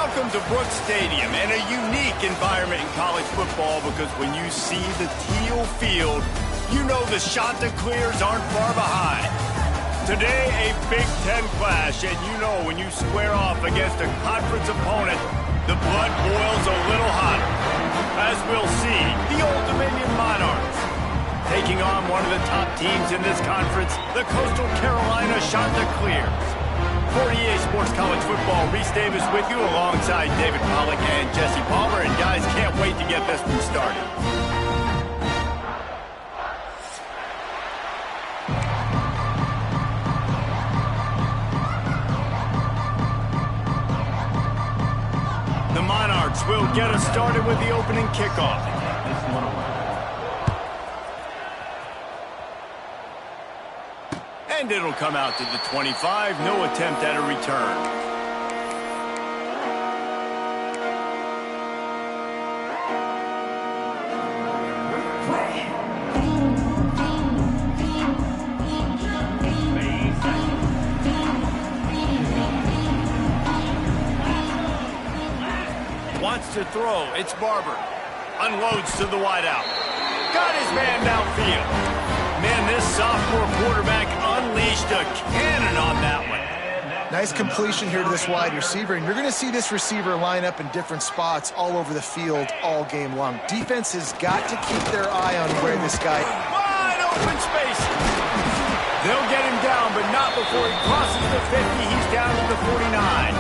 Welcome to Brooks Stadium, and a unique environment in college football because when you see the teal field, you know the Chanticleers aren't far behind. Today, a Big Ten clash, and you know when you square off against a conference opponent, the blood boils a little hotter. As we'll see, the Old Dominion Monarchs taking on one of the top teams in this conference, the Coastal Carolina Chanticleers. 48 Sports College Football, Reese Davis with you alongside David Pollack and Jesse Palmer. And guys, can't wait to get this one started. The Monarchs will get us started with the opening kickoff. And it'll come out to the 25. No attempt at a return. Wants to throw. It's Barber. Unloads to the wideout. Got his man downfield. Man, this sophomore quarterback unleashed a cannon on that one. Nice completion here to this wide receiver, and you're going to see this receiver line up in different spots all over the field all game long. Defense has got to keep their eye on where this guy... Wide open space. They'll get him down, but not before he crosses the 50. He's down to the 49.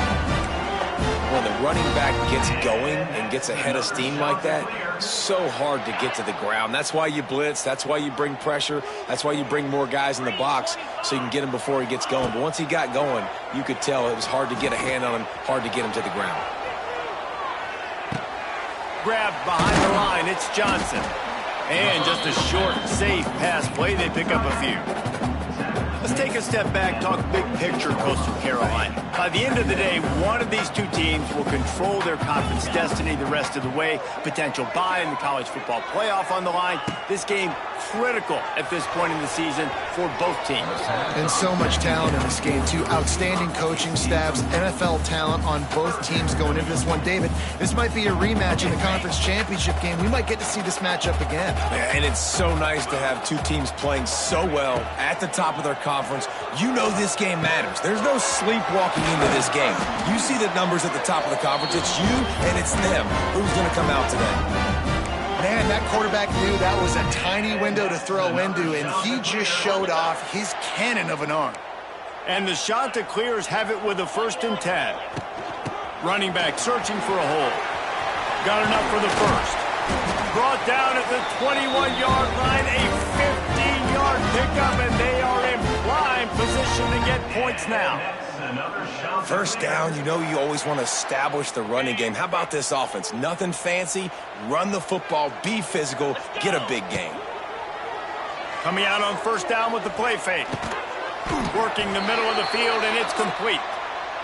When the running back gets going and gets ahead of steam like that, so hard to get to the ground. That's why you blitz. That's why you bring pressure. That's why you bring more guys in the box so you can get him before he gets going. But once he got going, you could tell it was hard to get a hand on him, hard to get him to the ground. Grabbed behind the line, it's Johnson. And just a short, safe pass play, they pick up a few. Let's take a step back, talk big picture Coastal Carolina. By the end of the day, one of these two teams will control their conference destiny the rest of the way. Potential bye in the college football playoff on the line. This game critical at this point in the season for both teams. And so much talent in this game, too. Outstanding coaching staffs, NFL talent on both teams going into this one. David, this might be a rematch in the conference championship game. We might get to see this matchup again. Yeah, and it's so nice to have two teams playing so well at the top of their conference. You know this game matters. There's no sleepwalking into this game. You see the numbers at the top of the conference. It's you and it's them. Who's going to come out today? Man, that quarterback knew that was a tiny window to throw into, and he just showed off his cannon of an arm. And the Chanticleers have it with a 1st and 10. Running back searching for a hole. Got enough for the first. Brought down at the 21-yard line, a 15-yard pickup, and they are in prime position to get points now. First down, you know you always want to establish the running game. How about this offense? Nothing fancy. Run the football, be physical, get a big gain. Coming out on 1st down with the play fake. Working the middle of the field, and it's complete.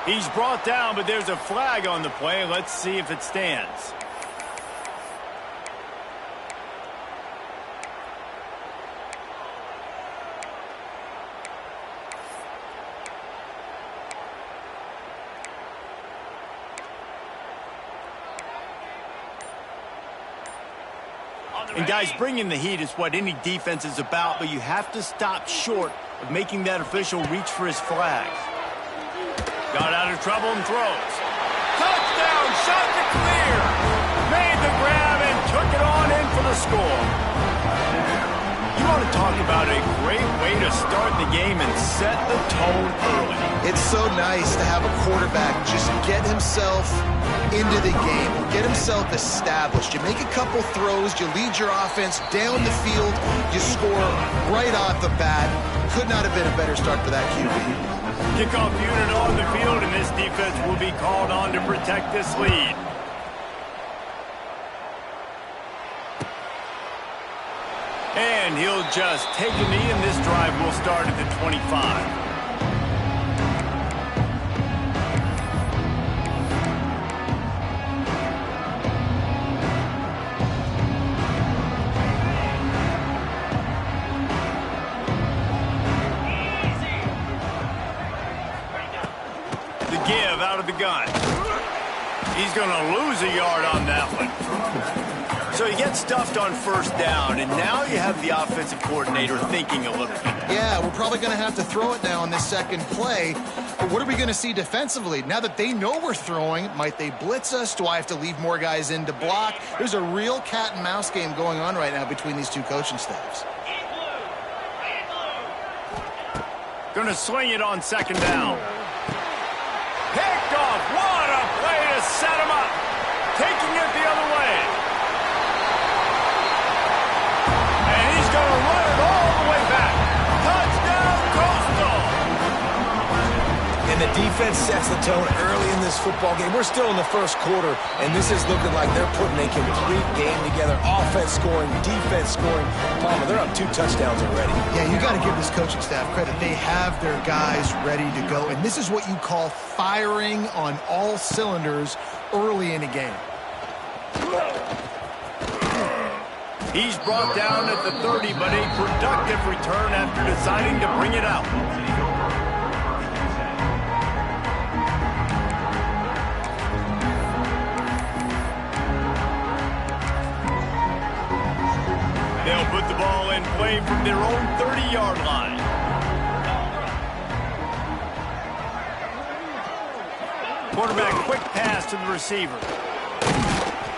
He's brought down, but there's a flag on the play. Let's see if it stands. And guys, bringing the heat is what any defense is about, but you have to stop short of making that official reach for his flag. Got out of trouble and throws. Touchdown, Chanticleer! Made the grab and took it on in for the score. You want to talk about a great way to start the game and set the tone early. It's so nice to have a quarterback just get himself into the game, get himself established. You make a couple throws, you lead your offense down the field, you score right off the bat. Could not have been a better start for that QB. Kickoff unit on the field, and this defense will be called on to protect this lead. And he'll just take a knee, and this drive will start at the 25. The give out of the gun. He's going to lose a yard on that one. So you get stuffed on first down, and now you have the offensive coordinator thinking a little bit. Yeah, we're probably going to have to throw it now on this second play. But what are we going to see defensively? Now that they know we're throwing, might they blitz us? Do I have to leave more guys in to block? There's a real cat and mouse game going on right now between these two coaching staffs. Going to swing it on second down. Picked off. What a play to set him up. Taking it the other way. And he's going to run it all the way back. Touchdown, Coastal. And the defense sets the tone early in this football game. We're still in the first quarter, and this is looking like they're putting a complete game together. Offense scoring, defense scoring. Palmer, they're up 2 touchdowns already. Yeah, you got to give this coaching staff credit. They have their guys ready to go, and this is what you call firing on all cylinders early in a game. He's brought down at the 30, but a productive return after deciding to bring it out. They'll put the ball in play from their own 30-yard line. Quarterback quick pass to the receiver.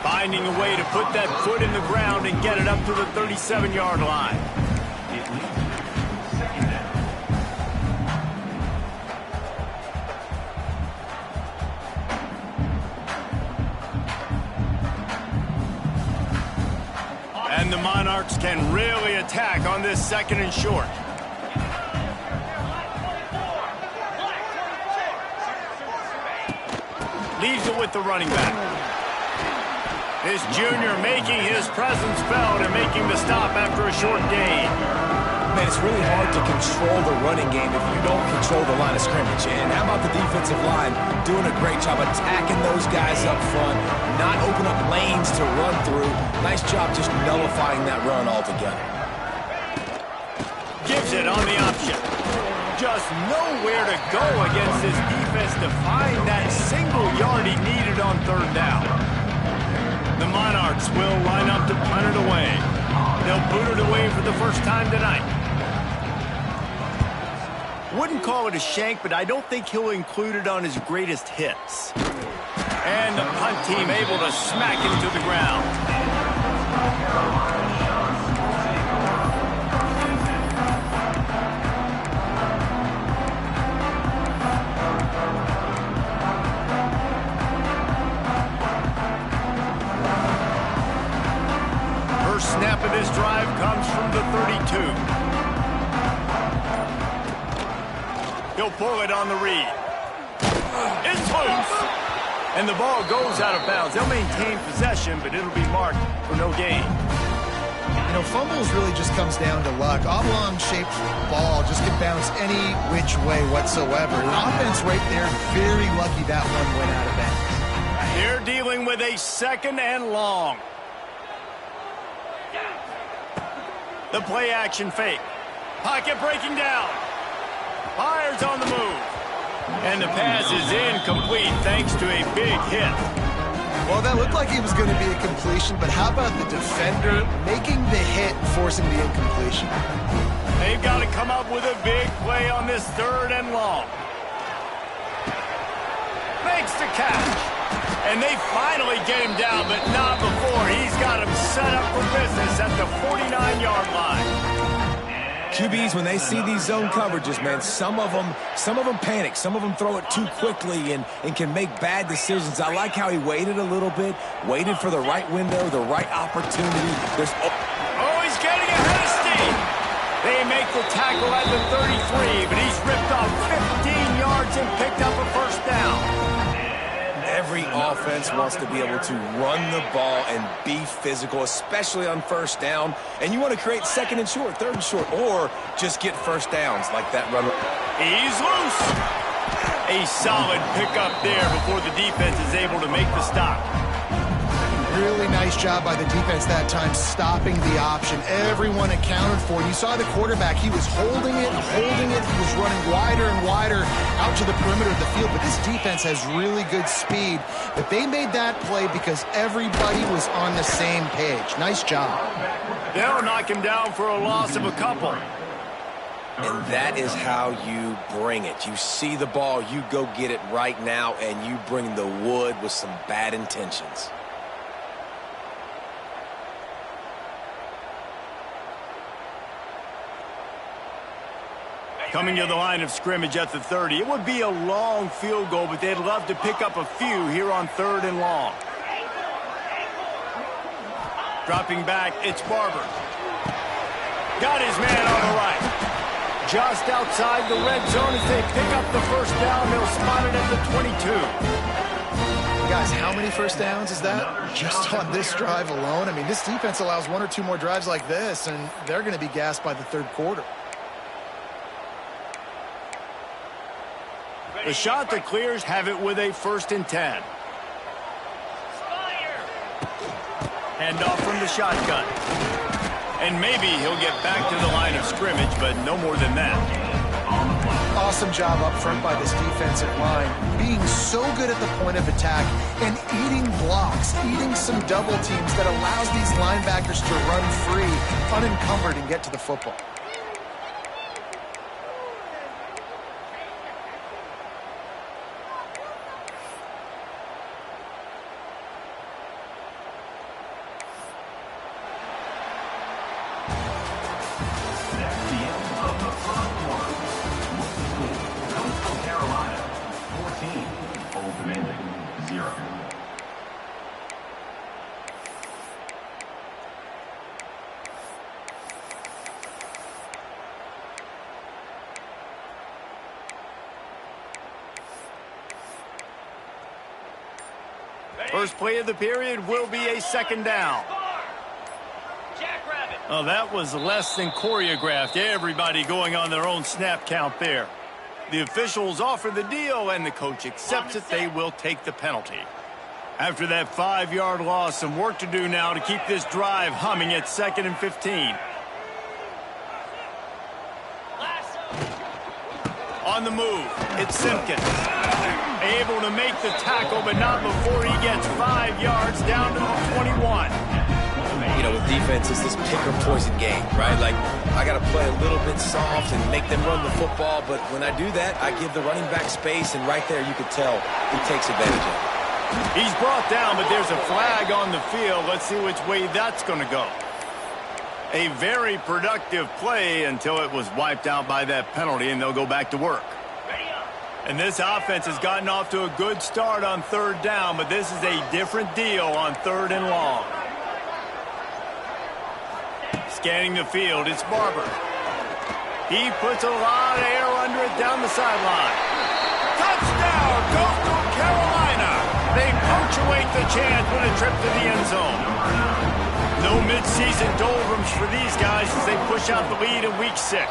Finding a way to put that foot in the ground and get it up to the 37-yard line. And the Monarchs can really attack on this second and short. Leaves it with the running back. This junior making his presence felt and making the stop after a short gain. Man, it's really hard to control the running game if you don't control the line of scrimmage. And how about the defensive line doing a great job attacking those guys up front, not open up lanes to run through. Nice job just nullifying that run altogether. Gives it on the option. Just nowhere to go against this defense to find that single yard he needed on third down. The Monarchs will line up to punt it away. They'll boot it away for the first time tonight. Wouldn't call it a shank, but I don't think he'll include it on his greatest hits. And the punt team able to smack him to the ground. First snap of this drive comes from the 32. He'll pull it on the read. It's loose. And the ball goes out of bounds. They'll maintain possession, but it'll be marked for no gain. You know, fumbles really just comes down to luck. Oblong-shaped ball just can bounce any which way whatsoever. The offense right there, very lucky that one went out of bounds. They're dealing with a second and long. The play action fake. Pocket breaking down. Fires on the move. And the pass is incomplete thanks to a big hit. Well, that looked like it was going to be a completion, but how about the defender making the hit and forcing the incompletion? They've got to come up with a big play on this third and long. Makes the catch. And they finally get him down, but not before. He's got him set up for business at the 49-yard line. QBs, when they see these zone coverages, man, some of them panic. Some of them throw it too quickly and can make bad decisions. I like how he waited a little bit, waited for the right window, the right opportunity. Oh, he's getting ahead of steam. They make the tackle at the 33, but he's ripped off 15 yards and picked up a first down. Every offense wants to be able to run the ball and be physical, especially on first down. And you want to create second and short, third and short, or just get first downs like that run. He's loose. A solid pickup there before the defense is able to make the stop. Really nice job by the defense that time, stopping the option. Everyone accounted for it. You saw the quarterback. He was holding it. He was running wider and wider out to the perimeter of the field, but this defense has really good speed. But they made that play because everybody was on the same page. Nice job. They'll knock him down for a loss of a couple. And that is how you bring it. You see the ball, you go get it right now, and you bring the wood with some bad intentions. Coming to the line of scrimmage at the 30. It would be a long field goal, but they'd love to pick up a few here on 3rd and long. Dropping back, it's Barber. Got his man on the right. Just outside the red zone as they pick up the first down. They'll spot it at the 22. Guys, how many first downs is that? Just on this drive alone? I mean, this defense allows 1 or 2 more drives like this, and they're going to be gassed by the 3rd quarter. The shot that clears have it with a 1st and 10. Handoff from the shotgun. And maybe he'll get back to the line of scrimmage, but no more than that. Awesome job up front by this defensive line. Being so good at the point of attack and eating blocks, eating some double teams that allows these linebackers to run free, unencumbered, and get to the football. First play of the period will be a 2nd down. Oh, that was less than choreographed. Everybody going on their own snap count there. The officials offer the deal, and the coach accepts it. They will take the penalty. After that 5-yard loss, some work to do now to keep this drive humming at 2nd and 15. On the move, it's Simpkins. Able to make the tackle, but not before he gets 5 yards down to the 21. You know, with defense, it's this pick or poison game, right? Like, I got to play a little bit soft and make them run the football, but when I do that, I give the running back space, and right there you can tell he takes advantage of it. He's brought down, but there's a flag on the field. Let's see which way that's going to go. A very productive play until it was wiped out by that penalty, and they'll go back to work. And this offense has gotten off to a good start on 3rd down, but this is a different deal on 3rd and long. Scanning the field, it's Barber. He puts a lot of air under it down the sideline. Touchdown, Coastal Carolina! They punctuate the chance with a trip to the end zone. No midseason doldrums for these guys as they push out the lead in Week 6.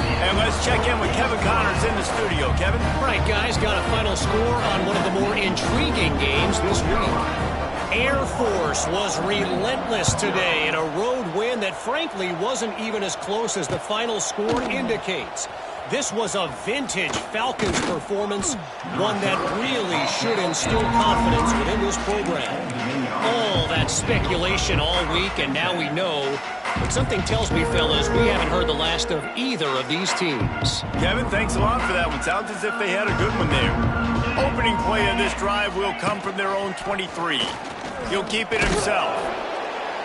And let's check in with Kevin Connors in the studio. Kevin? All right, guys, got a final score on one of the more intriguing games this week. Air Force was relentless today in a road win that frankly wasn't even as close as the final score indicates. This was a vintage Falcons performance, one that really should instill confidence within this program. All that speculation all week, and now we know. But something tells me, fellas, we haven't heard the last of either of these teams. Kevin, thanks a lot for that one. Sounds as if they had a good one there. Opening play of this drive will come from their own 23. He'll keep it himself.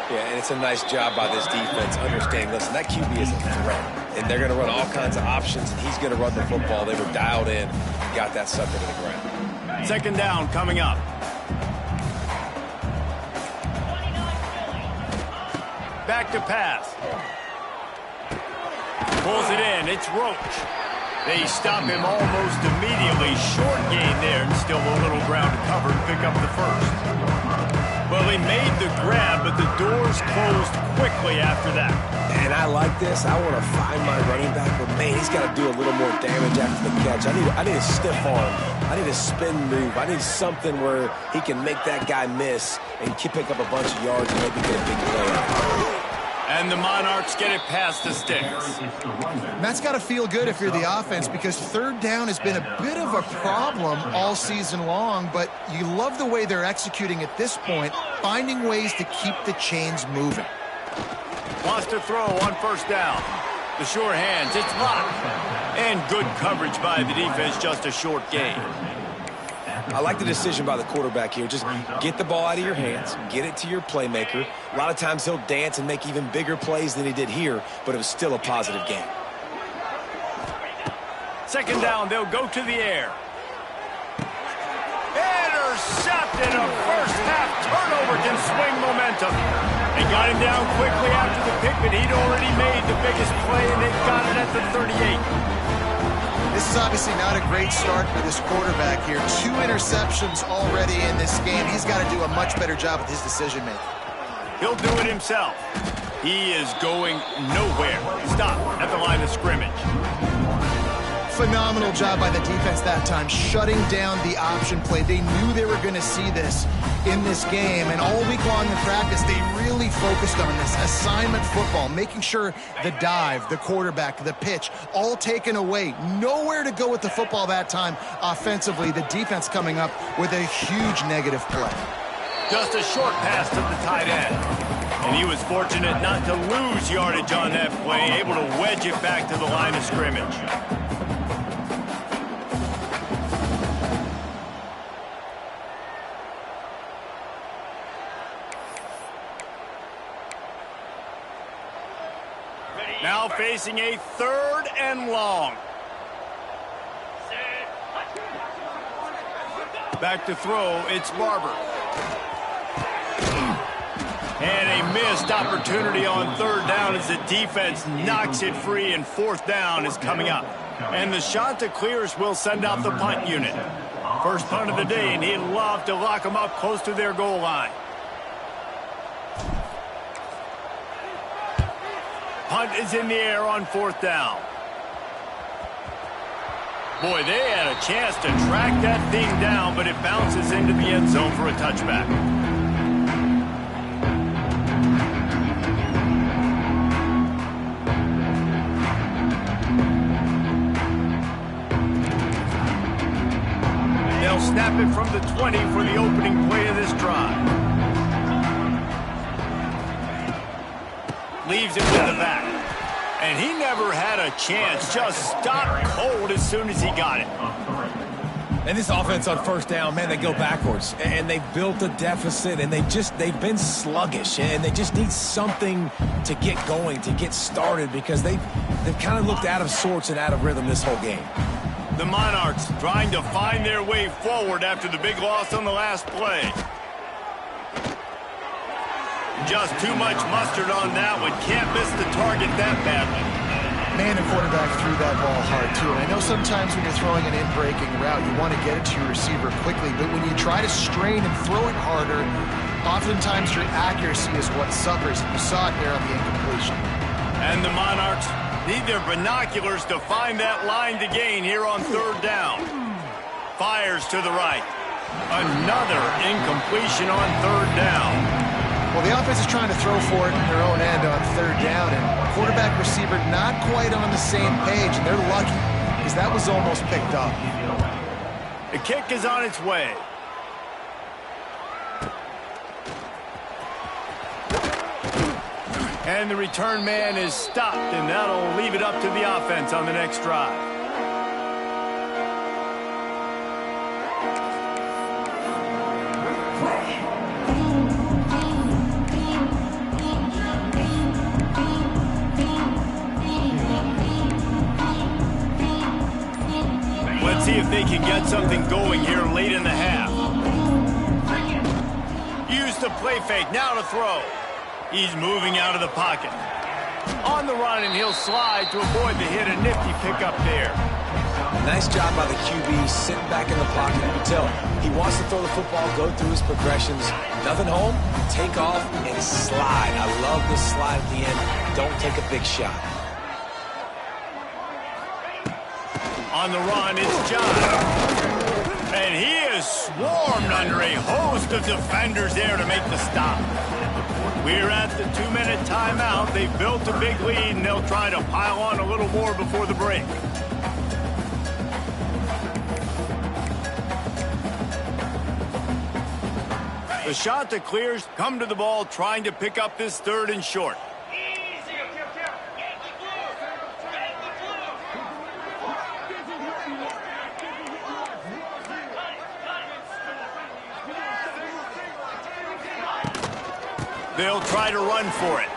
Yeah, and it's a nice job by this defense understanding, listen, that QB is a threat. And they're going to run all kinds of options, and he's going to run the football. They were dialed in, got that sucker to the ground. 2nd down coming up. Back to pass. Pulls it in. It's Roach. They stop him almost immediately. Short gain there, and still a little ground to cover and pick up the first. Well, he made the grab, but the doors closed quickly after that. And I like this. I want to find my running back, but man, he's got to do a little more damage after the catch. I need a stiff arm. I need a spin move. I need something where he can make that guy miss and pick up a bunch of yards and maybe get a big play. And the Monarchs get it past the sticks. And that's got to feel good if you're the offense, because third down has been a bit of a problem all season long, but you love the way they're executing at this point, finding ways to keep the chains moving. Wants to throw on first down. The sure hands, it's blocked. And good coverage by the defense, just a short gain. I like the decision by the quarterback here. Just get the ball out of your hands, get it to your playmaker. A lot of times he'll dance and make even bigger plays than he did here, but it was still a positive game. Second down, they'll go to the air. Intercepted. A first-half turnover can swing momentum. They got him down quickly after the pick, but he'd already made the biggest play, and they got it at the 38. This is obviously not a great start for this quarterback here. 2 interceptions already in this game. He's got to do a much better job with his decision-making. He'll do it himself. He is going nowhere. Stop at the line of scrimmage. Phenomenal job by the defense that time, shutting down the option play. They knew they were going to see this in this game, and all week long in practice, they really focused on this assignment football, making sure the dive, the quarterback, the pitch, all taken away. Nowhere to go with the football that time offensively. The defense coming up with a huge negative play. Just a short pass to the tight end. And he was fortunate not to lose yardage on that play, able to wedge it back to the line of scrimmage. Now facing a 3rd and long. Back to throw, it's Barber. And a missed opportunity on 3rd down as the defense knocks it free, and 4th down is coming up. And the Chanticleers will send out the punt unit. First punt of the day, and he'd love to lock them up close to their goal line. Punt is in the air on 4th down. Boy, they had a chance to track that thing down, but it bounces into the end zone for a touchback. They'll snap it from the 20 for the opening play of this drive. Leaves it with the back. And he never had a chance. Just stopped cold as soon as he got it. And this offense on first down, man, they go backwards. And they've built a deficit, and they've been sluggish. And they just need something to get going, to get started, because they've kind of looked out of sorts and out of rhythm this whole game. The Monarchs trying to find their way forward after the big loss on the last play. Just too much mustard on that one. Can't miss the target that badly. Man, the quarterback threw that ball hard, too. And I know sometimes when you're throwing an in-breaking route, you want to get it to your receiver quickly. But when you try to strain and throw it harder, oftentimes your accuracy is what suffers. And you saw it there on the incompletion. And the Monarchs need their binoculars to find that line to gain here on 3rd down. Fires to the right. Another incompletion on 3rd down. Well, the offense is trying to throw for it in their own end on 3rd down, and quarterback receiver not quite on the same page, and they're lucky because that was almost picked up. The kick is on its way. And the return man is stopped, and that'll leave it up to the offense on the next drive. See if they can get something going here late in the half. Use the play fake, now to throw. He's moving out of the pocket. On the run, and he'll slide to avoid the hit. A nifty pickup there. Nice job by the QB, sitting back in the pocket. You can tell he wants to throw the football, go through his progressions. Nothing home, take off, and slide. I love the slide at the end. Don't take a big shot. On the run, it's John. And he is swarmed under a host of defenders there to make the stop. We're at the 2-minute timeout. They've built a big lead, and they'll try to pile on a little more before the break. The shot that clears, come to the ball, trying to pick up this 3rd and short. They'll try to run for it.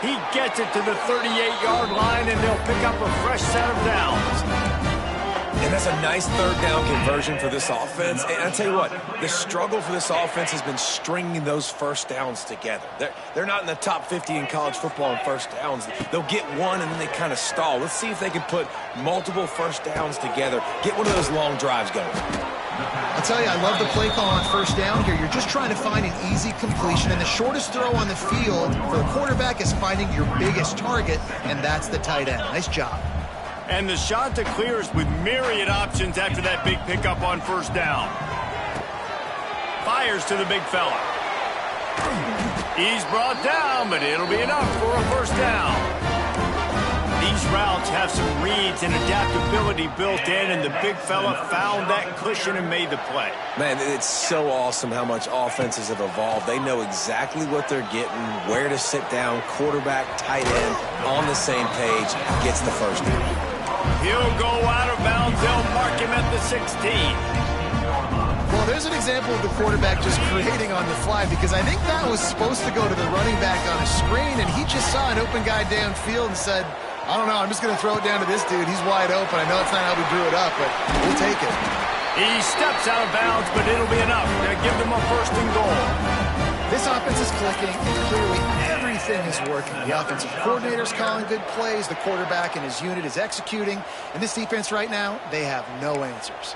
He gets it to the 38-yard line, and they'll pick up a fresh set of downs. And that's a nice 3rd down conversion for this offense. And I tell you what, the struggle for this offense has been stringing those first downs together. They're not in the top 50 in college football in first downs. They'll get one, and then they kind of stall. Let's see if they can put multiple first downs together, get one of those long drives going. I'll tell you, I love the play call on first down here. You're just trying to find an easy completion, and the shortest throw on the field for the quarterback is finding your biggest target, and that's the tight end. Nice job. And the shot that clears with myriad options after that big pickup on first down. Fires to the big fella. He's brought down, but it'll be enough for a first down. These routes have some reads and adaptability built in, and the big fella found that cushion and made the play. Man, it's so awesome how much offenses have evolved. They know exactly what they're getting, where to sit down, quarterback, tight end, on the same page, gets the first down. He'll go out of bounds. They'll mark him at the 16. Well, there's an example of the quarterback just creating on the fly, because I think that was supposed to go to the running back on a screen, and he just saw an open guy downfield and said, I don't know, I'm just going to throw it down to this dude. He's wide open. I know it's not how we drew it up, but we'll take it. He steps out of bounds, but it'll be enough to give them a 1st and goal. This offense is clicking, and clearly everything is working. The offensive coordinator's calling good plays. The quarterback and his unit is executing. And this defense right now, they have no answers.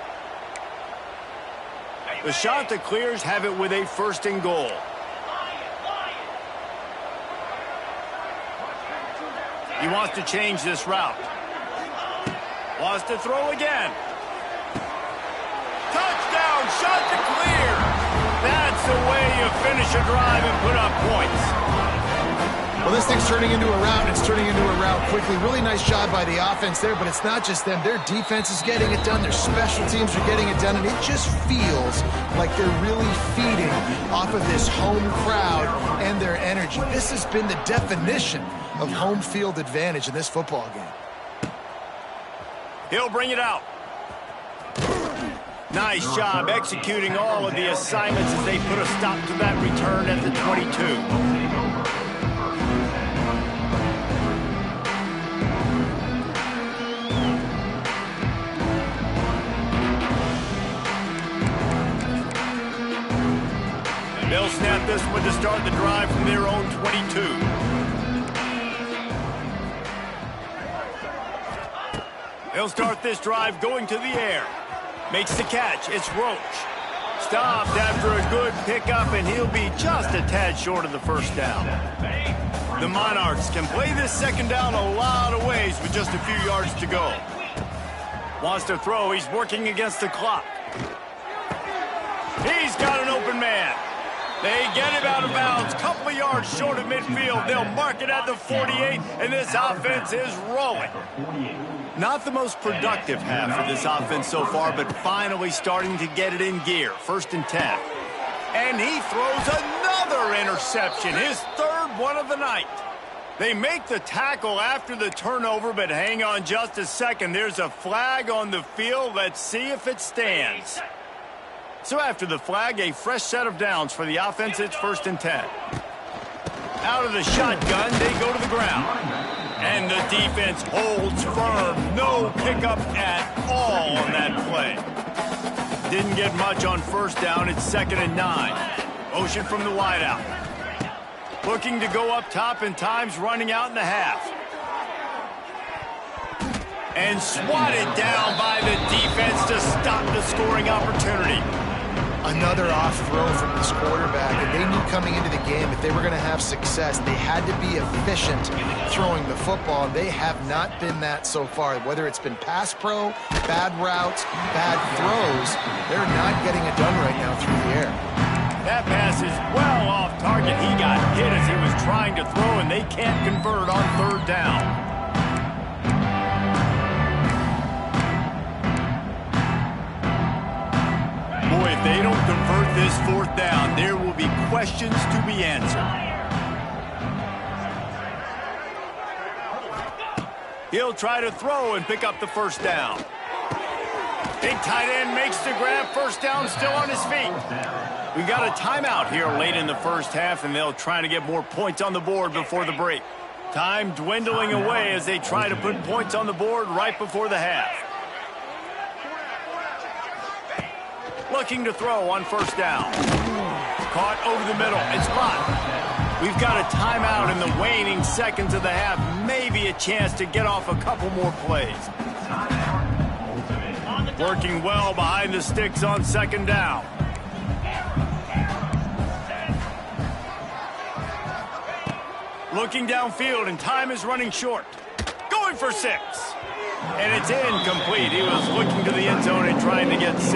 The shot that clears have it with a 1st and goal. He wants to change this route. Wants to throw again. Touchdown, shot to clear. That's the way you finish a drive and put up points. Well, this thing's turning into a route, and it's turning into a route quickly. Really nice job by the offense there, but it's not just them. Their defense is getting it done. Their special teams are getting it done, and it just feels like they're really feeding off of this home crowd and their energy. This has been the definition of home field advantage in this football game. He'll bring it out. Nice job executing all of the assignments as they put a stop to that return at the 22. They'll snap this one to start the drive from their own 22. They'll start this drive going to the air. Makes the catch. It's Roach. Stopped after a good pickup, and he'll be just a tad short of the 1st down. The Monarchs can play this 2nd down a lot of ways with just a few yards to go. Wants to throw. He's working against the clock. He's got an open man. They get him out of bounds, couple of yards short of midfield. They'll mark it at the 48, and this offense is rolling. Not the most productive half for this offense so far, but finally starting to get it in gear. 1st and 10. And he throws another interception, his 3rd one of the night. They make the tackle after the turnover, but hang on just a second. There's a flag on the field. Let's see if it stands. So after the flag, a fresh set of downs for the offense. It's 1st and 10. Out of the shotgun, they go to the ground. And the defense holds firm. No pickup at all on that play. Didn't get much on 1st down. It's 2nd and 9. Motion from the wideout. Looking to go up top, and time's running out in the half. And swatted down by the defense to stop the scoring opportunity. Another off throw from this quarterback, and they knew coming into the game if they were going to have success, they had to be efficient throwing the football, and they have not been that so far. Whether it's been pass pro, bad routes, bad throws, they're not getting it done right now through the air. That pass is well off target. He got hit as he was trying to throw, and they can't convert on third down. Boy, if they don't convert this fourth down, there will be questions to be answered. He'll try to throw and pick up the first down. Big tight end makes the grab. First down, still on his feet. We got a timeout here late in the first half, and they'll try to get more points on the board before the break. Time dwindling away as they try to put points on the board right before the half. Looking to throw on first down. Caught over the middle. It's blocked. We've got a timeout in the waning seconds of the half. Maybe a chance to get off a couple more plays. Working well behind the sticks on second down. Looking downfield, and time is running short. Going for 6. And it's incomplete. He was looking to the end zone and trying to get 6.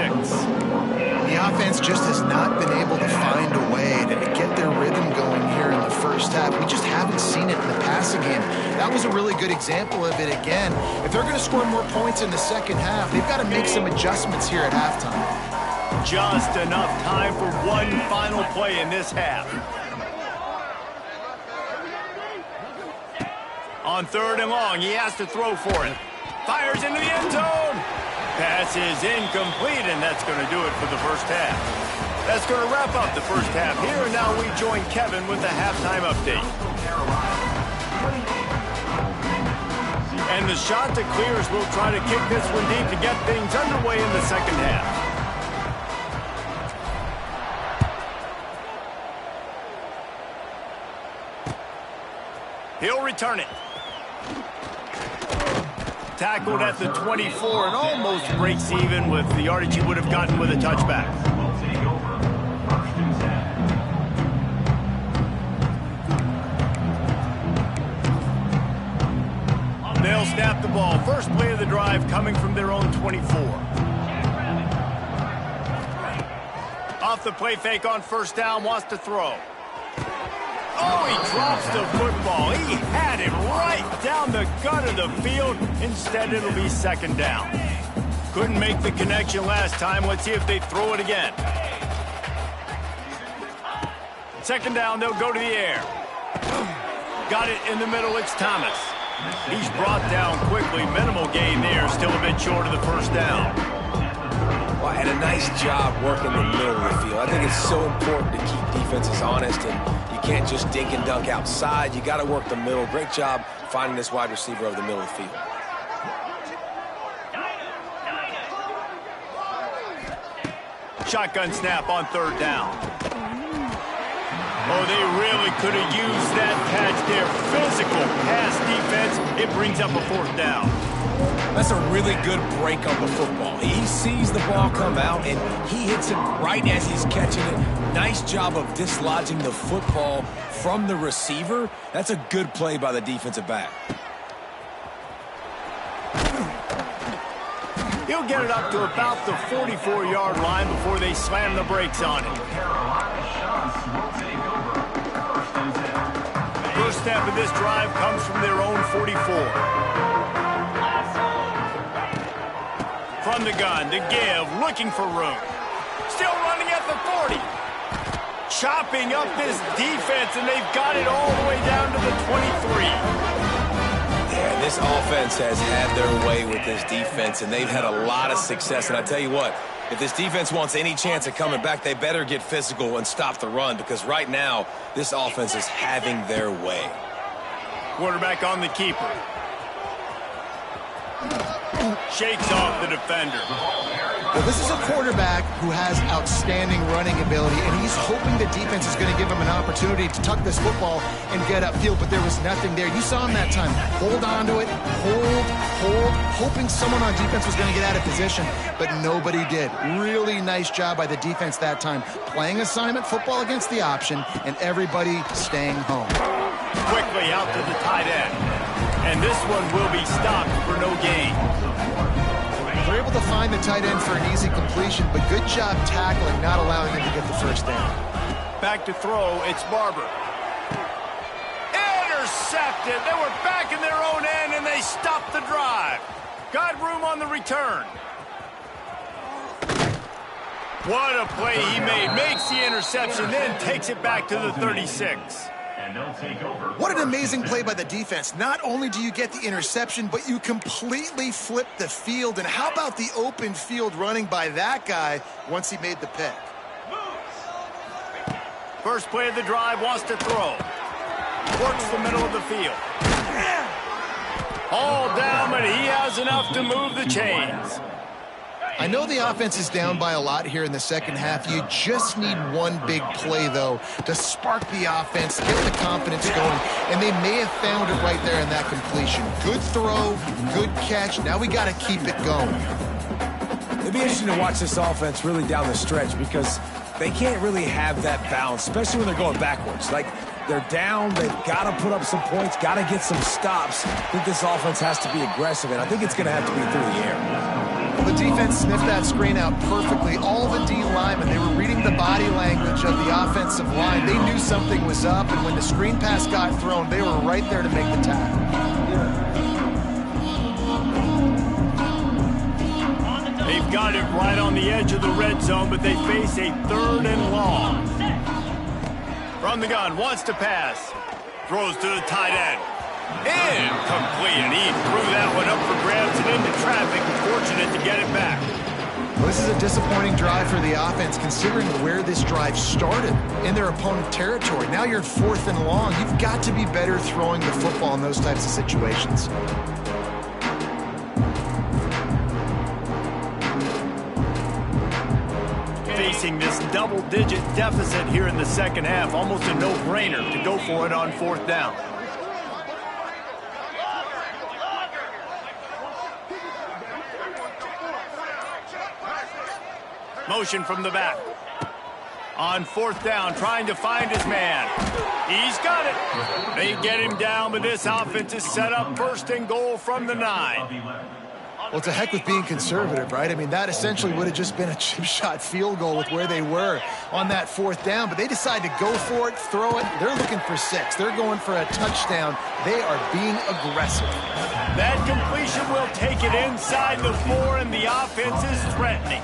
The offense just has not been able to find a way to get their rhythm going here in the first half. We just haven't seen it in the passing game. That was a really good example of it again. If they're going to score more points in the second half, they've got to make some adjustments here at halftime. Just enough time for one final play in this half. On third and long, he has to throw for it. Fires into the end zone. Pass is incomplete, and that's going to do it for the first half. That's going to wrap up the first half here, and now we join Kevin with the halftime update. And the Chanticleers will try to kick this one deep to get things underway in the second half. He'll return it. Tackled at the 24 and almost breaks even with the yardage he would have gotten with a touchback. They'll snap the ball. First play of the drive coming from their own 24. Off the play fake on first down, wants to throw. Oh, he drops the football. He had it right down the gut of the field. Instead, it'll be second down. Couldn't make the connection last time. Let's see if they throw it again. Second down, they'll go to the air. Got it in the middle. It's Thomas. He's brought down quickly. Minimal gain there. Still a bit short of the first down. Well, and a nice job working the middle of the field. I think it's so important to keep defenses honest, and you can't just dink and dunk outside. You got to work the middle. Great job finding this wide receiver over the middle of the field. Shotgun snap on third down. Oh, they really could have used that catch there. Physical pass defense. It brings up a fourth down. That's a really good break on the football. He sees the ball come out, and he hits it right as he's catching it. Nice job of dislodging the football from the receiver. That's a good play by the defensive back. He'll get it up to about the 44-yard line before they slam the brakes on it. First step of this drive comes from their own 44. From the gun, to give, looking for room. Still running at the 40. Chopping up this defense, and they've got it all the way down to the 23. Yeah, this offense has had their way with this defense, and they've had a lot of success. And I tell you what, if this defense wants any chance of coming back, they better get physical and stop the run, because right now, this offense is having their way. Quarterback on the keeper. Shakes off the defender. Well, this is a quarterback who has outstanding running ability, and he's hoping the defense is going to give him an opportunity to tuck this football and get upfield, but there was nothing there. You saw him that time. Hold on to it, hold, hoping someone on defense was going to get out of position, but nobody did. Really nice job by the defense that time. Playing assignment football against the option, and everybody staying home. Quickly out to the tight end. And this one will be stopped for no gain. They're able to find the tight end for an easy completion, but good job tackling, not allowing him to get the first down. Back to throw, it's Barber. Intercepted. They were back in their own end, and they stopped the drive. Got room on the return. What a play he made. Makes the interception, then takes it back to the 36. What an amazing play by the defense. Not only do you get the interception, but you completely flip the field. And how about the open field running by that guy once he made the pick? First play of the drive, wants to throw. Works the middle of the field. All down, but he has enough to move the chains. I know the offense is down by a lot here in the second half. You just need one big play, though, to spark the offense, get the confidence going, and they may have found it right there in that completion. Good throw, good catch. Now we got to keep it going. It'd be interesting to watch this offense really down the stretch because they can't really have that balance, especially when they're going backwards. Like, they're down, they've got to put up some points, got to get some stops. I think this offense has to be aggressive, and I think it's going to have to be through the air. The defense sniffed that screen out perfectly. All the D linemen, they were reading the body language of the offensive line. They knew something was up, and when the screen pass got thrown, they were right there to make the tackle. They've got it right on the edge of the red zone, but they face a 3rd and long. From the gun, wants to pass. Throws to the tight end. Incomplete, and he threw that one up for grabs and into traffic. Fortunate to get it back. Well, this is a disappointing drive for the offense, considering where this drive started, in their opponent territory. Now you're at 4th and long. You've got to be better throwing the football in those types of situations. Facing this double-digit deficit here in the second half, almost a no-brainer to go for it on 4th down. Motion from the back. On 4th down, trying to find his man. He's got it. They get him down, but this offense is set up 1st and goal from the 9. Well, it's a heck with being conservative, right? I mean, that essentially would have just been a chip shot field goal with where they were on that 4th down, but they decide to go for it, throw it. They're looking for 6. They're going for a touchdown. They are being aggressive. That completion will take it inside the 4, and the offense is threatening.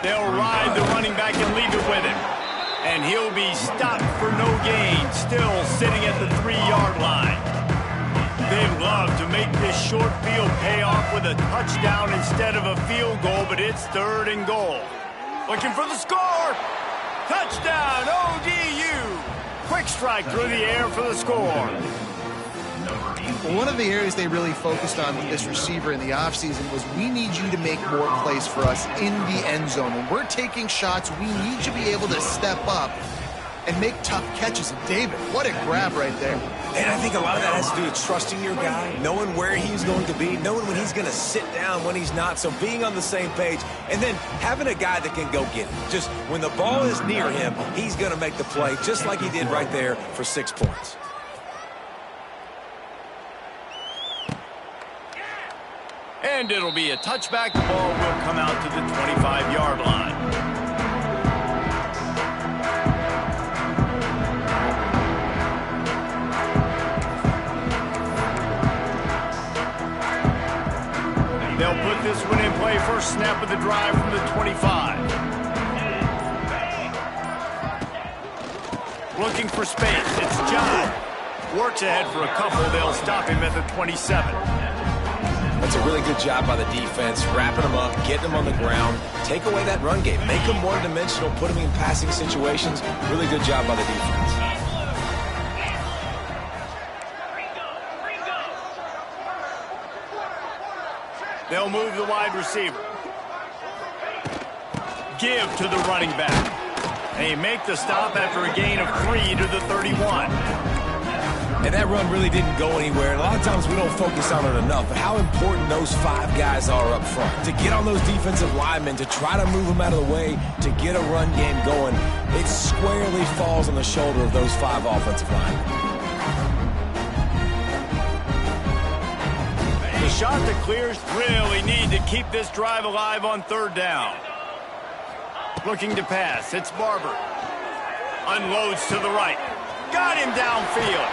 They'll ride the running back and leave it with him. And he'll be stopped for no gain, still sitting at the 3-yard line. They'd love to make this short field pay off with a touchdown instead of a field goal, but it's 3rd and goal. Looking for the score. Touchdown, ODU. Quick strike through the air for the score. Well, one of the areas they really focused on with this receiver in the offseason was we need you to make more plays for us in the end zone. When we're taking shots, we need you to be able to step up and make tough catches. And David, what a grab right there. And I think a lot of that has to do with trusting your guy, knowing where he's going to be, knowing when he's going to sit down, when he's not, so being on the same page, and then having a guy that can go get it. Just when the ball is near him, he's going to make the play, just like he did right there for 6 points. And it'll be a touchback. The ball will come out to the 25-yard line. They'll put this one in play. First snap of the drive from the 25. Looking for space. It's John. Works ahead for a couple. They'll stop him at the 27. That's a really good job by the defense, wrapping them up, getting them on the ground, take away that run game, make them one-dimensional, put them in passing situations. Really good job by the defense. They'll move the wide receiver. Give to the running back. They make the stop after a gain of 3 to the 31. And that run really didn't go anywhere. And a lot of times we don't focus on it enough. But how important those 5 guys are up front. To get on those defensive linemen, to try to move them out of the way, to get a run game going, it squarely falls on the shoulder of those 5 offensive linemen. The shot that clears really need to keep this drive alive on 3rd down. Looking to pass. It's Barber. Unloads to the right. Got him downfield.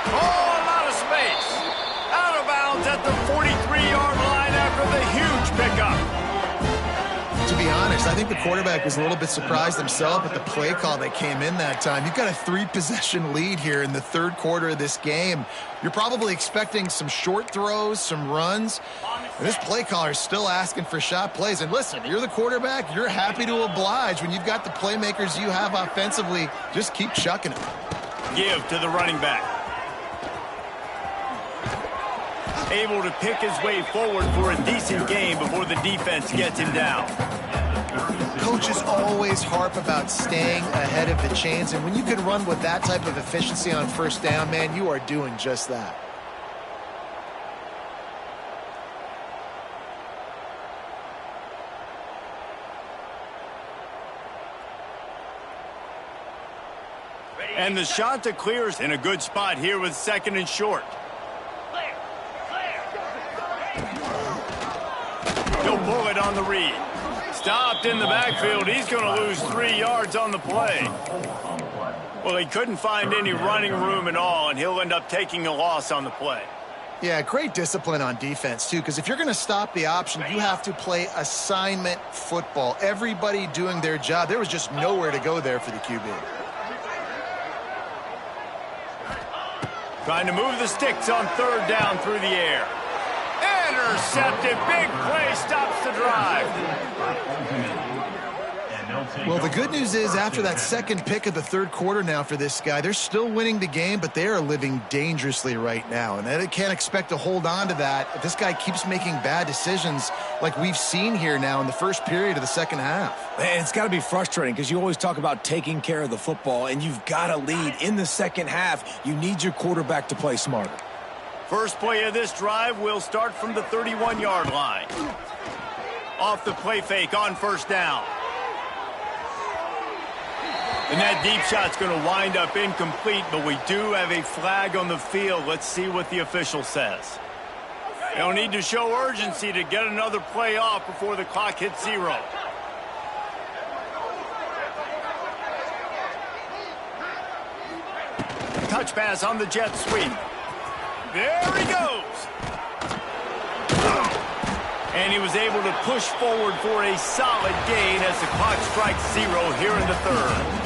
Oh, a lot of space. Out of bounds at the 43-yard line after the huge pickup. To be honest, I think the quarterback was a little bit surprised himself at the play call that came in that time. You've got a 3-possession lead here in the third quarter of this game. You're probably expecting some short throws, some runs. And this play caller is still asking for shot plays. And listen, you're the quarterback. You're happy to oblige. When you've got the playmakers you have offensively, just keep chucking them. Give to the running back. Able to pick his way forward for a decent game before the defense gets him down. Coaches always harp about staying ahead of the chains, and when you can run with that type of efficiency on first down, man, you are doing just that. And the shot to clears in a good spot here with 2nd and short. He'll pull it on the read. Stopped in the backfield. He's going to lose 3 yards on the play. Well, he couldn't find any running room at all, and he'll end up taking a loss on the play. Yeah, great discipline on defense, too, because if you're going to stop the option, you have to play assignment football. Everybody doing their job. There was just nowhere to go there for the QB. Trying to move the sticks on 3rd down through the air. Intercepted. Big play stops the drive. Well, the good news is after that second pick of the third quarter now for this guy, they're still winning the game, but they are living dangerously right now. And they can't expect to hold on to that if this guy keeps making bad decisions like we've seen here now in the first period of the second half. Man, it's got to be frustrating because you always talk about taking care of the football, and you've got to lead in the second half. You need your quarterback to play smarter. First play of this drive will start from the 31-yard line. Off the play fake on 1st down. And that deep shot's going to wind up incomplete, but we do have a flag on the field. Let's see what the official says. They'll need to show urgency to get another play off before the clock hits 0. Touch pass on the jet sweep. There he goes. And he was able to push forward for a solid gain as the clock strikes 0 here in the 3rd.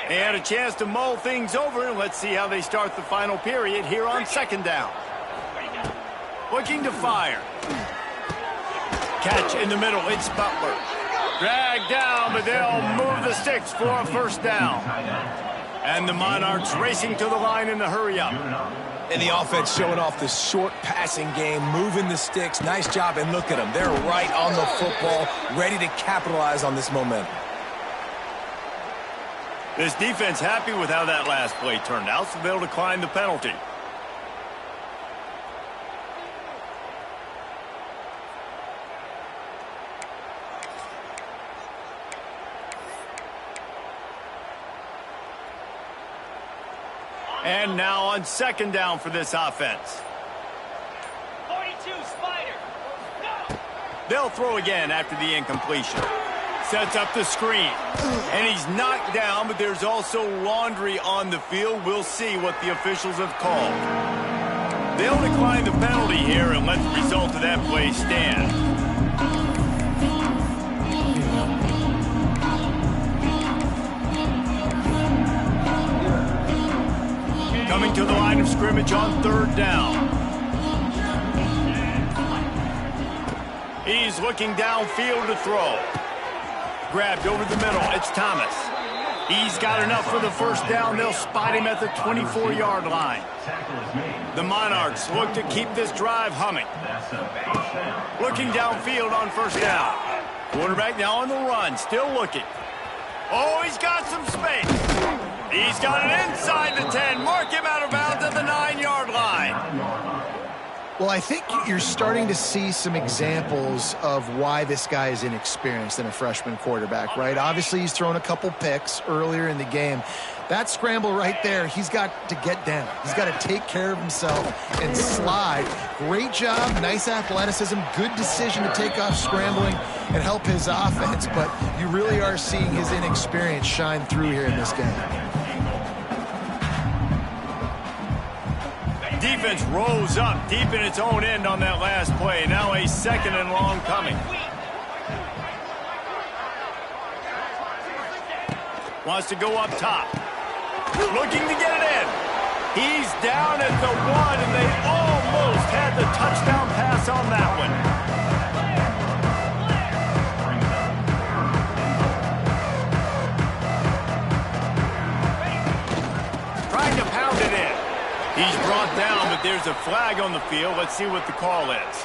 They had a chance to mull things over, and let's see how they start the final period here on 2nd down. Looking to fire. Catch in the middle, it's Butler. Dragged down, but they'll move the sticks for a 1st down. And the Monarchs racing to the line in the hurry-up. And the offense showing off the short passing game, moving the sticks. Nice job, and look at them. They're right on the football, ready to capitalize on this momentum. This defense happy with how that last play turned out, so they'll decline the penalty. And now on 2nd down for this offense. 42, Spider. Go! They'll throw again after the incompletion. Sets up the screen. And he's knocked down, but there's also laundry on the field. We'll see what the officials have called. They'll decline the penalty here and let the result of that play stand. Coming to the line of scrimmage on 3rd down. He's looking downfield to throw. Grabbed over the middle. It's Thomas. He's got enough for the 1st down. They'll spot him at the 24-yard line. The Monarchs look to keep this drive humming. Looking downfield on 1st down. Quarterback now on the run. Still looking. Oh, he's got some space. He's got it inside the 10. Mark him out of bounds at the 9-yard line. Well, I think you're starting to see some examples of why this guy is inexperienced in a freshman quarterback, right? Obviously, he's thrown a couple picks earlier in the game. That scramble right there, he's got to get down. He's got to take care of himself and slide. Great job, nice athleticism, good decision to take off scrambling and help his offense, but you really are seeing his inexperience shine through here in this game. Defense rose up deep in its own end on that last play. Now a 2nd and long coming. Wants to go up top. Looking to get it in. He's down at the 1, and they almost had the touchdown pass on that one. Trying to pound it in. He's brought down, but there's a flag on the field. Let's see what the call is.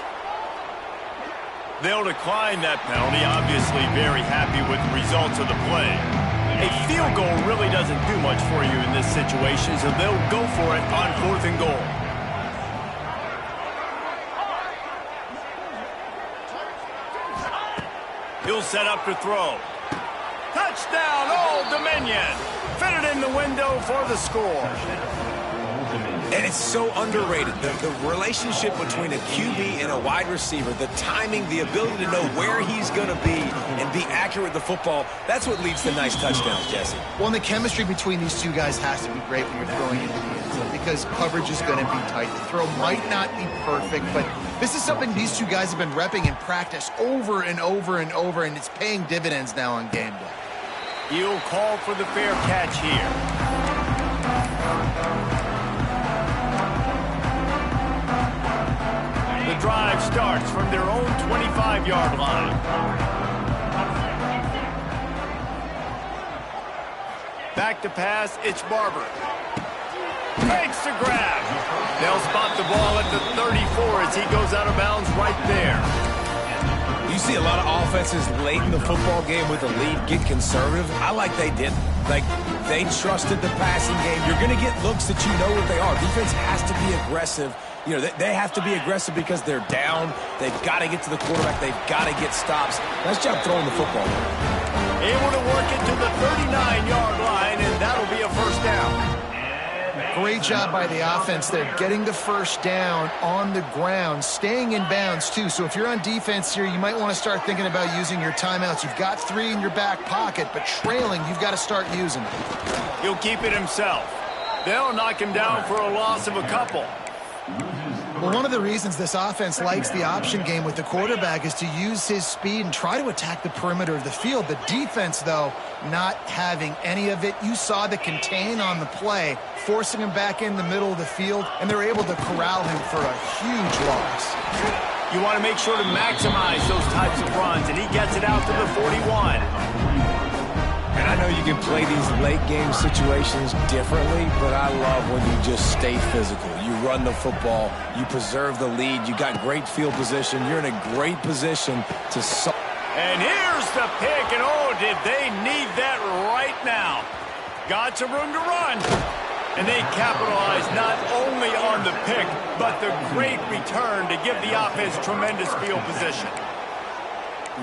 They'll decline that penalty. Obviously very happy with the results of the play. A field goal really doesn't do much for you in this situation, so they'll go for it on 4th and goal. He'll set up to throw. Touchdown, Old Dominion. Fitted in the window for the score. And it's so underrated. The relationship between a QB and a wide receiver, the timing, the ability to know where he's going to be and be accurate with the football, that's what leads to nice touchdowns, Jesse. Well, and the chemistry between these two guys has to be great when you're throwing into the end zone because coverage is going to be tight. The throw might not be perfect, but this is something these two guys have been repping in practice over and over and over, and it's paying dividends now on game day. He'll call for the fair catch here. The drive starts from their own 25-yard line. Back to pass, it's Barber. Makes the grab. They'll spot the ball at the 34 as he goes out of bounds right there. You see a lot of offenses late in the football game with a lead get conservative. I like they didn't. Like, they trusted the passing game. You're going to get looks that you know what they are. Defense has to be aggressive. You know, they have to be aggressive because they're down. They've got to get to the quarterback. They've got to get stops. Nice job throwing the football. Able to work it to the 39-yard line, and that'll be a 1st down. Great job by the offense there, getting the 1st down on the ground, staying in bounds, too. So if you're on defense here, you might want to start thinking about using your timeouts. You've got 3 in your back pocket, but trailing, you've got to start using them. He'll keep it himself. They'll knock him down for a loss of a couple. Well, one of the reasons this offense likes the option game with the quarterback is to use his speed and try to attack the perimeter of the field. The defense, though, not having any of it. You saw the contain on the play, forcing him back in the middle of the field, and they're able to corral him for a huge loss. You want to make sure to maximize those types of runs, and he gets it out to the 41. And I know you can play these late game situations differently, but I love when you just stay physical. You run the football, you preserve the lead, you got great field position, you're in a great position to... And here's the pick, and oh, did they need that right now. Got some room to run. And they capitalize not only on the pick, but the great return to give the offense tremendous field position.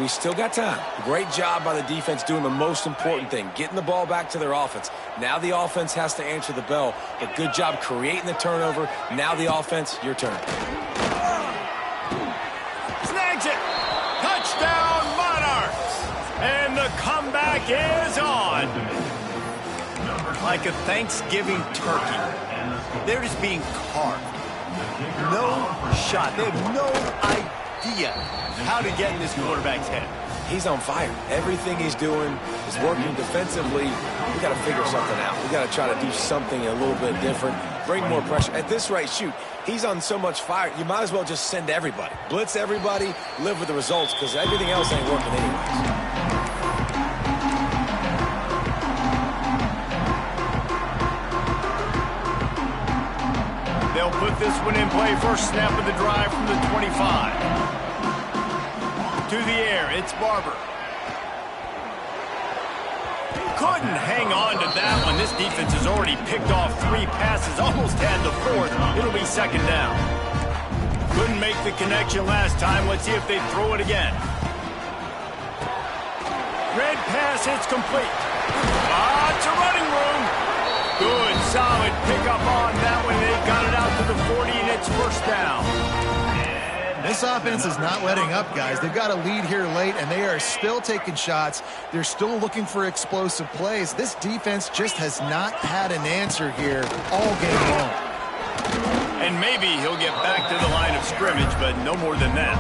We still got time. Great job by the defense doing the most important thing, getting the ball back to their offense. Now the offense has to answer the bell, but good job creating the turnover. Now the offense, your turn. Snags it. Touchdown, Monarchs. And the comeback is on. Like a Thanksgiving turkey. They're just being carved. No shot. They have no idea how to get in this quarterback's head. He's on fire. Everything he's doing is working defensively. We got to figure something out. We got to try to do something a little bit different, bring more pressure. At this rate, shoot, he's on so much fire, you might as well just send everybody. Blitz everybody, live with the results, because everything else ain't working anyways. They'll put this one in play. First snap of the drive from the 25. To the air, it's Barber. Couldn't hang on to that one. This defense has already picked off 3 passes, almost had the 4th. It'll be 2nd down. Couldn't make the connection last time. Let's see if they throw it again. Red pass, it's complete. Lots of running room. solid pickup on that one. They got it out to the 40, and it's first down. This offense is not letting up, guys. They've got a lead here late, and they are still taking shots. They're still looking for explosive plays. This defense just has not had an answer here all game long. And maybe he'll get back to the line of scrimmage, but no more than that.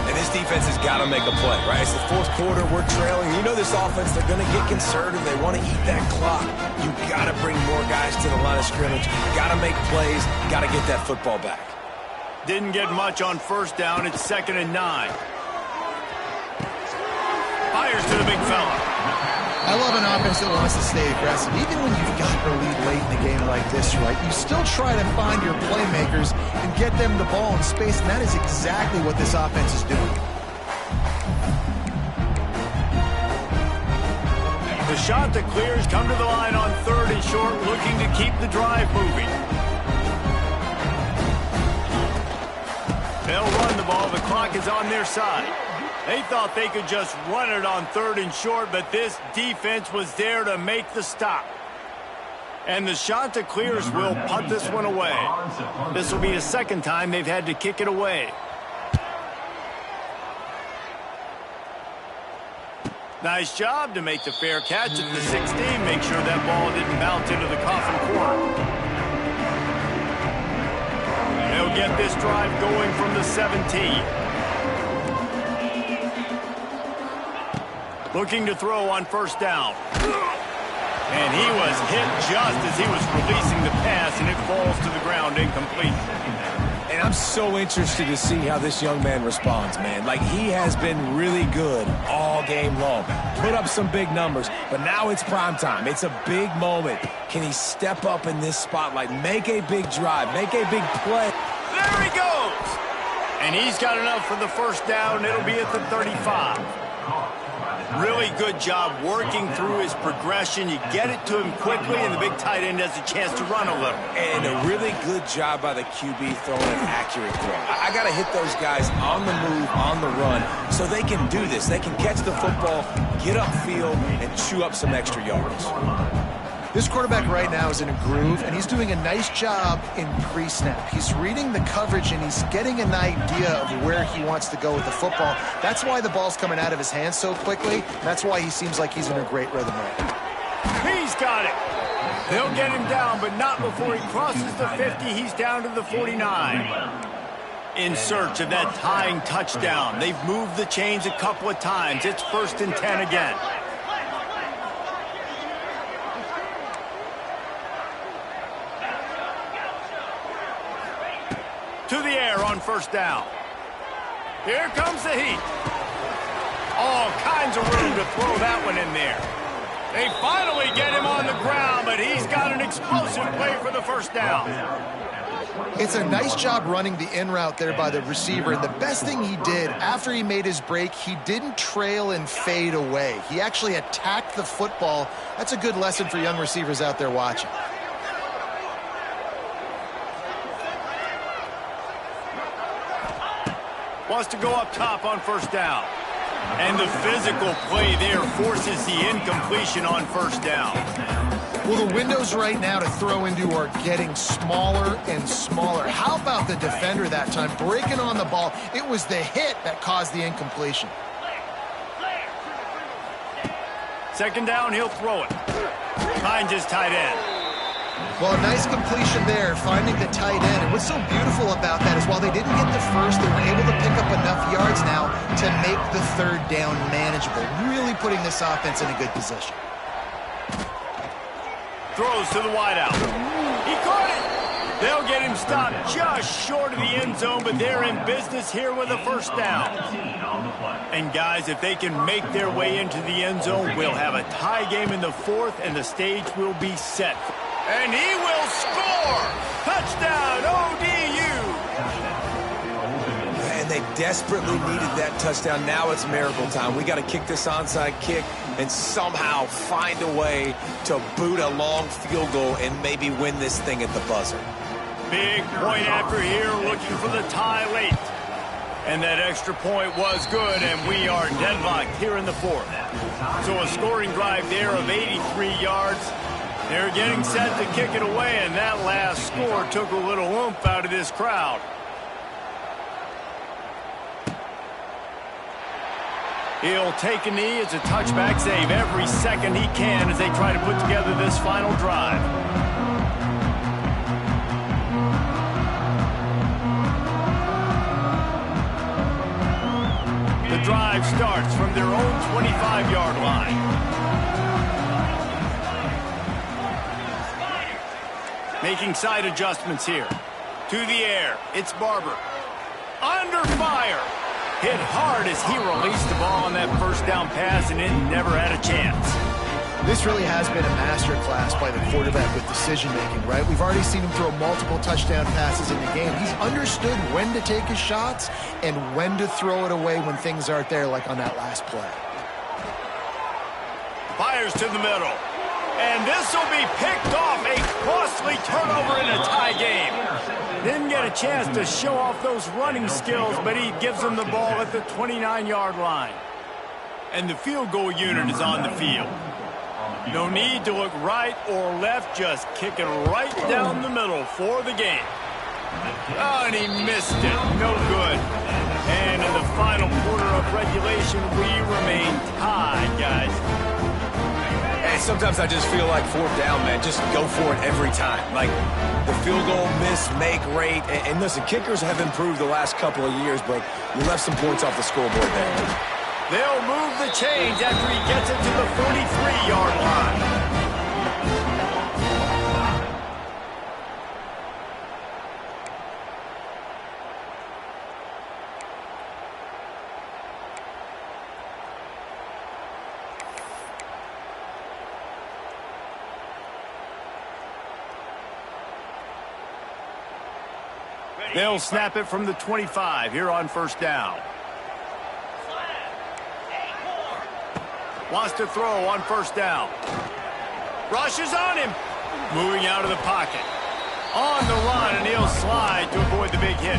And this defense has got to make a play, right? It's the fourth quarter. We're trailing. You know this offense, they're going to get conservative. They want to eat that clock. You got to bring more guys to the line of scrimmage. Got to make plays. Got to get that football back. Didn't get much on first down. It's 2nd and 9. Fires to the big fella. I love an offense that wants to stay aggressive. Even when you've got the lead late in a game like this, right, you still try to find your playmakers and get them the ball in space, and that is exactly what this offense is doing. The shot that clears come to the line on 3rd and short, looking to keep the drive moving. They'll run the ball. The clock is on their side. They thought they could just run it on 3rd and short, but this defense was there to make the stop. And the shot that clears will punt this one away. This will be the 2nd time they've had to kick it away. Nice job to make the fair catch at the 16. Make sure that ball didn't bounce into the coffin corner. They'll get this drive going from the 17. Looking to throw on first down. And he was hit just as he was releasing the pass, and it falls to the ground incomplete. And I'm so interested to see how this young man responds, man. Like, he has been really good all game long. Put up some big numbers, but now it's prime time. It's a big moment. Can he step up in this spotlight, make a big drive, make a big play? There he goes! And he's got enough for the first down. It'll be at the 35. Really good job working through his progression. You get it to him quickly, and the big tight end has a chance to run a little. And a really good job by the QB throwing an accurate throw. I got to hit those guys on the move, on the run, so they can do this. They can catch the football, get upfield, and chew up some extra yards. This quarterback right now is in a groove, and he's doing a nice job in pre-snap. He's reading the coverage, and he's getting an idea of where he wants to go with the football. That's why the ball's coming out of his hands so quickly. That's why he seems like he's in a great rhythm right now. He's got it. They'll get him down, but not before he crosses the 50. He's down to the 49. In search of that tying touchdown. They've moved the chains a couple of times. It's 1st and 10 again. To the air on first down. Here comes the heat. All kinds of room to throw that one in there. They finally get him on the ground, but he's got an explosive play for the first down. It's a nice job running the in route there by the receiver. And the best thing he did after he made his break, he didn't trail and fade away. He actually attacked the football. That's a good lesson for young receivers out there watching. Wants to go up top on first down. And the physical play there forces the incompletion on first down. Well, the windows right now to throw into are getting smaller and smaller. How about the defender that time breaking on the ball? It was the hit that caused the incompletion. 2nd down, he'll throw it. Finds his tight end. Well, a nice completion there, finding the tight end. And what's so beautiful about that is while they didn't get the first, they were able to pick up enough yards now to make the 3rd down manageable, really putting this offense in a good position. Throws to the wideout. He caught it. They'll get him stopped just short of the end zone, but they're in business here with a first down. And guys, if they can make their way into the end zone, we'll have a tie game in the 4th, and the stage will be set. And he will score! Touchdown, ODU! And they desperately needed that touchdown. Now it's miracle time. We got to kick this onside kick and somehow find a way to boot a long field goal and maybe win this thing at the buzzer. Big point after here, looking for the tie late. And that extra point was good, and we are deadlocked here in the 4th. So a scoring drive there of 83 yards. They're getting set to kick it away, and that last score took a little oomph out of this crowd. He'll take a knee. It's a touchback save every second he can as they try to put together this final drive. The drive starts from their own 25-yard line. Making side adjustments here. To the air. It's Barber. Under fire. Hit hard as he released the ball on that first down pass, and it never had a chance. This really has been a masterclass by the quarterback with decision-making, right? We've already seen him throw multiple touchdown passes in the game. He's understood when to take his shots and when to throw it away when things aren't there, like on that last play. Fires to the middle. And this will be picked off. A costly turnover in a tie game. Didn't get a chance to show off those running skills, but he gives them the ball at the 29-yard line. And the field goal unit is on the field. No need to look right or left, just kick it right down the middle for the game. Oh, and he missed it. No good. And in the final quarter of regulation, we remain tied, guys. And sometimes I just feel like fourth down, man, just go for it every time. Like the field goal miss, make rate. And listen, kickers have improved the last couple of years, but you left some points off the scoreboard there. They'll move the chains after he gets it to the 43-yard line. They'll snap it from the 25 here on first down. Wants to throw on first down. Rushes on him. Moving out of the pocket. On the run, and he'll slide to avoid the big hit.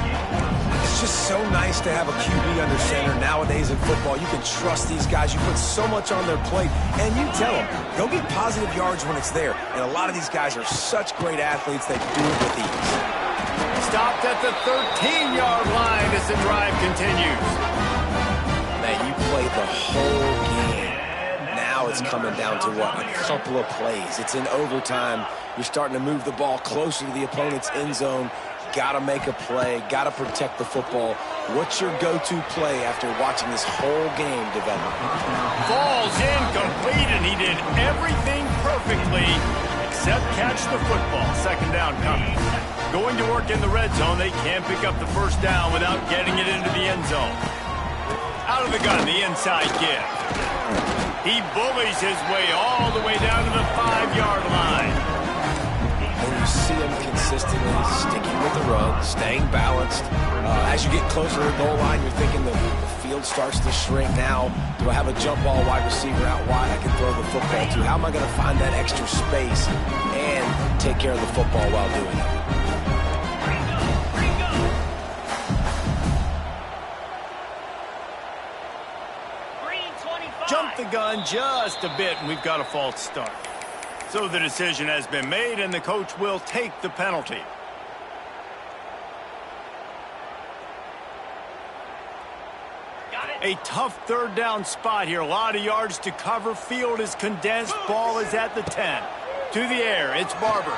It's just so nice to have a QB under center nowadays in football. You can trust these guys. You put so much on their plate, and you tell them, go get positive yards when it's there. And a lot of these guys are such great athletes, they do it with ease. Stopped at the 13-yard line as the drive continues. Man, you played the whole game. Now it's coming down to what? A couple of plays. It's in overtime. You're starting to move the ball closer to the opponent's end zone. Got to make a play. Got to protect the football. What's your go-to play after watching this whole game develop? Falls incomplete, and he did everything perfectly except catch the football. Second down coming. Going to work in the red zone, they can't pick up the first down without getting it into the end zone. Out of the gun, the inside give. He bullies his way all the way down to the 5-yard line. When you see him consistently sticking with the run, staying balanced, as you get closer to the goal line, you're thinking the field starts to shrink now. Do I have a jump ball wide receiver out wide I can throw the football to? How am I going to find that extra space and take care of the football while doing it? Jump the gun just a bit, and we've got a false start. So the decision has been made, and the coach will take the penalty. A tough third down spot here. A lot of yards to cover. Field is condensed. Ball is at the 10. To the air, it's Barber.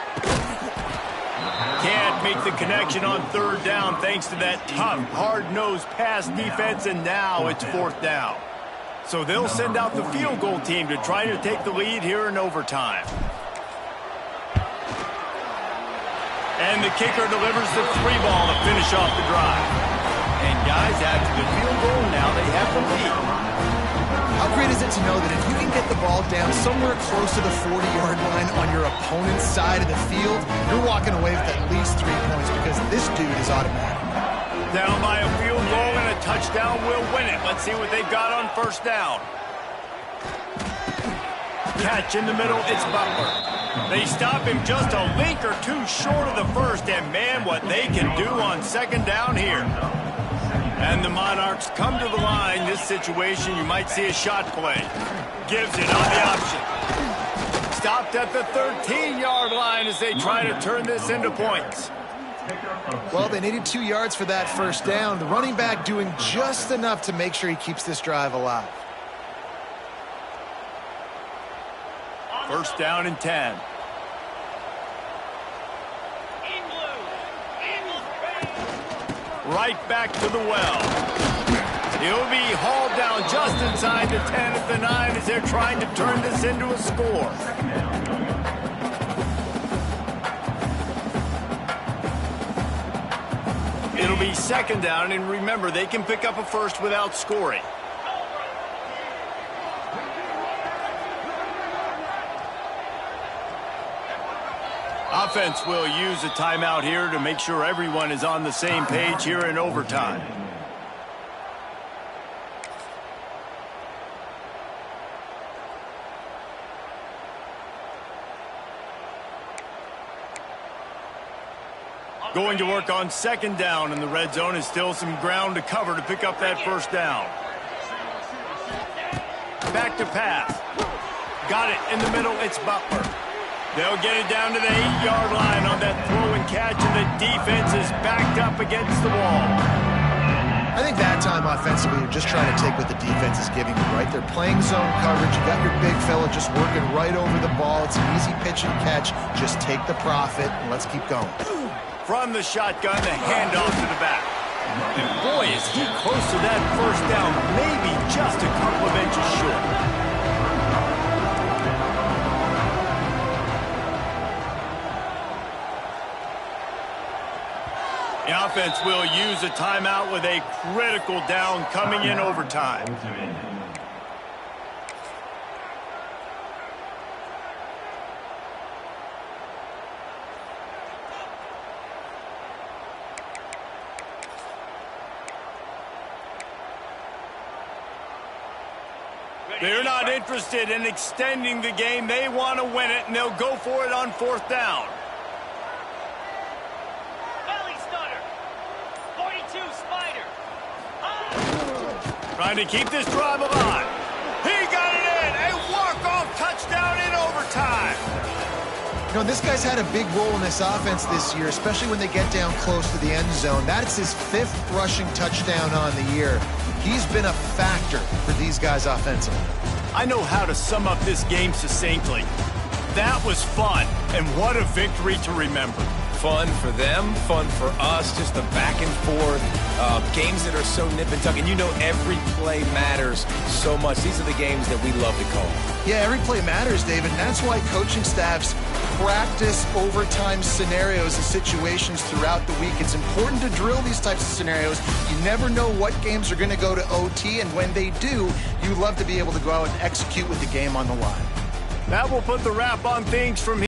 Can't make the connection on third down thanks to that tough, hard-nosed pass defense, and now it's fourth down. So they'll send out the field goal team to try to take the lead here in overtime. And the kicker delivers the 3 ball to finish off the drive. And guys, after the field goal, now they have the lead. How great is it to know that if you can get the ball down somewhere close to the 40-yard line on your opponent's side of the field, you're walking away with at least 3 points because this dude is automatic. Down by a field goal and a touchdown will win it. Let's see what they've got on first down. Catch in the middle, it's Butler. They stop him just a link or two short of the first, and man, what they can do on second down here. And the Monarchs come to the line. This situation, you might see a shot play. Gives it on the option. stopped at the 13-yard line as they try to turn this into points. Well, they needed 2 yards for that first down. The running back doing just enough to make sure he keeps this drive alive. First down and 10. Right back to the well. He'll be hauled down just inside the 10 at the 9 as they're trying to turn this into a score. It'll be second down, and remember, they can pick up a first without scoring. Offense will use a timeout here to make sure everyone is on the same page here in overtime. Going to work on second down in the red zone, is still some ground to cover to pick up that first down. Back to pass. Got it in the middle, it's Butler. They'll get it down to the 8-yard line on that throw and catch, and the defense is backed up against the wall. I think that time offensively, you're just trying to take what the defense is giving you, right? They're playing zone coverage. You got your big fella just working right over the ball. It's an easy pitch and catch. Just take the profit, and let's keep going. From the shotgun, the handoff to the back. And boy, is he close to that first down, maybe just a couple of inches short. The offense will use a timeout with a critical down coming in overtime. They're not interested in extending the game. They want to win it, and they'll go for it on fourth down. Belly stunner. 42 spider. Trying to keep this drive alive. He got it in. A walk-off touchdown in overtime. You know, this guy's had a big role in this offense this year, especially when they get down close to the end zone. That's his 5th rushing touchdown on the year. He's been a factor for these guys offensively. I know how to sum up this game succinctly. That was fun, and what a victory to remember. Fun for them, fun for us, just the back and forth, games that are so nip and tuck, and you know every play matters so much. These are the games that we love to call. Yeah, every play matters, David, and that's why coaching staffs practice overtime scenarios and situations throughout the week. It's important to drill these types of scenarios. You never know what games are going to go to OT, and when they do, you love to be able to go out and execute with the game on the line. That will put the wrap on things from here.